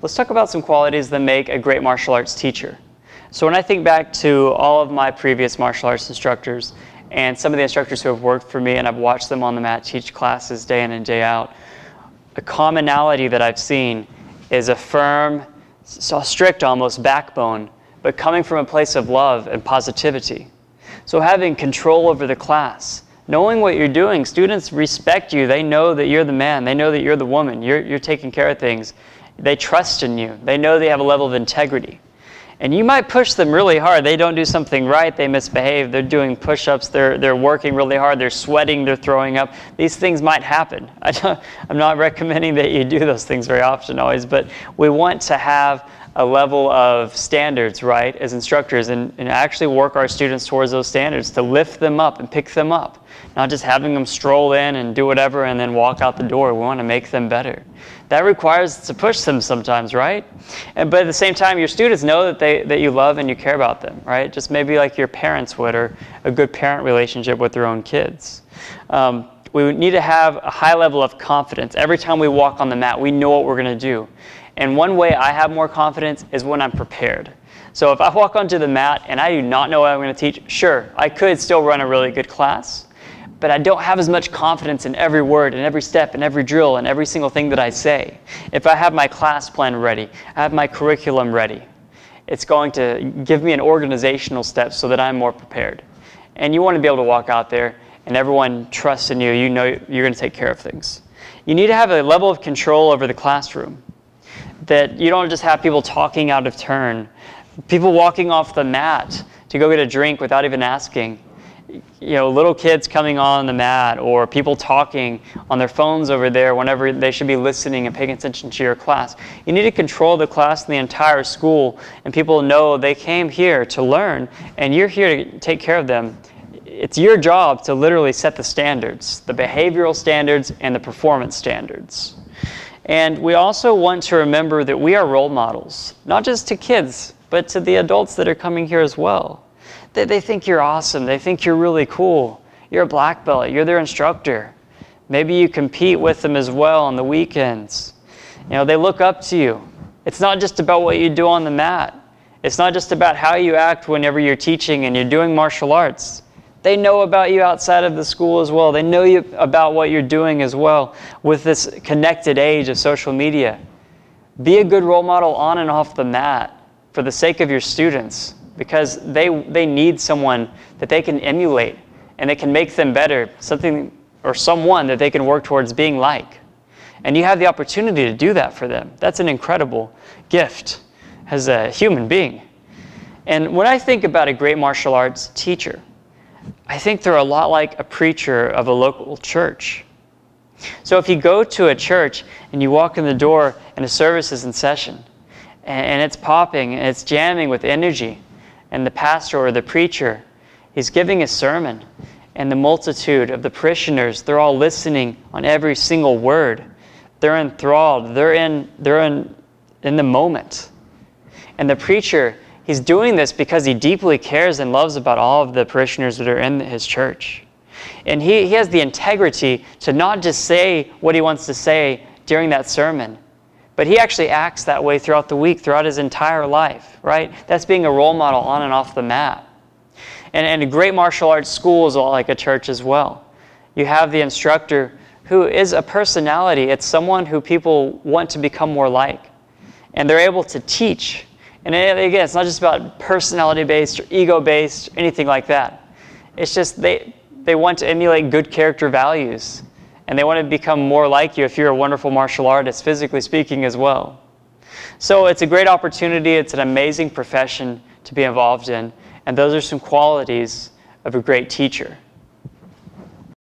let's talk about some qualities that make a great martial arts teacher. So when I think back to all of my previous martial arts instructors and some of the instructors who have worked for me, and I've watched them on the mat teach classes day in and day out, a commonality that I've seen is a firm, so strict almost backbone, but coming from a place of love and positivity. So having control over the class, knowing what you're doing, students respect you. They know that you're the man. They know that you're the woman. You're taking care of things. They trust in you. They know they have a level of integrity. And you might push them really hard. They don't do something right. They misbehave. They're doing push-ups. They're working really hard. They're sweating. They're throwing up. These things might happen. I'm not recommending that you do those things very often always, but we want to have a level of standards, right, as instructors, and actually work our students towards those standards to lift them up and pick them up, not just having them stroll in and do whatever and then walk out the door. We want to make them better. That requires to push them sometimes, right? But at the same time, your students know that you love and you care about them, right? Just maybe like your parents would, or a good parent relationship with their own kids. We need to have a high level of confidence. Every time we walk on the mat, we know what we're going to do. And one way I have more confidence is when I'm prepared. So if I walk onto the mat and I do not know what I'm going to teach, sure, I could still run a really good class, but I don't have as much confidence in every word and every step and every drill and every single thing that I say. If I have my class plan ready, I have my curriculum ready, it's going to give me an organizational step so that I'm more prepared. And you want to be able to walk out there and everyone trusts in you. You know you're going to take care of things. You need to have a level of control over the classroom, that you don't just have people talking out of turn, people walking off the mat to go get a drink without even asking. You know, little kids coming on the mat, or people talking on their phones over there whenever they should be listening and paying attention to your class. You need to control the class and the entire school, and people know they came here to learn, and you're here to take care of them. It's your job to literally set the standards, the behavioral standards and the performance standards. And we also want to remember that we are role models, not just to kids, but to the adults that are coming here as well. They think you're awesome. They think you're really cool. You're a black belt. You're their instructor. Maybe you compete with them as well on the weekends. You know, they look up to you. It's not just about what you do on the mat. It's not just about how you act whenever you're teaching and you're doing martial arts. They know about you outside of the school as well. They know about what you're doing as well with this connected age of social media. Be a good role model on and off the mat for the sake of your students, because they need someone that they can emulate and they can make them better, something or someone that they can work towards being like. And you have the opportunity to do that for them. That's an incredible gift as a human being. And when I think about a great martial arts teacher, I think they're a lot like a preacher of a local church. So if you go to a church and you walk in the door and a service is in session, and it's popping and it's jamming with energy, and the pastor or the preacher, he's giving a sermon, and the multitude of the parishioners, they're all listening on every single word. They're enthralled. They're in the moment. And the preacher, he's doing this because he deeply cares and loves about all of the parishioners that are in his church. And he has the integrity to not just say what he wants to say during that sermon, but he actually acts that way throughout the week, throughout his entire life, right? That's being a role model on and off the mat. And a great martial arts school is like a church as well. You have the instructor who is a personality. It's someone who people want to become more like. And they're able to teach. And again, it's not just about personality-based or ego-based or anything like that. It's just they want to emulate good character values. And they want to become more like you if you're a wonderful martial artist, physically speaking as well. So it's a great opportunity. It's an amazing profession to be involved in. And those are some qualities of a great teacher.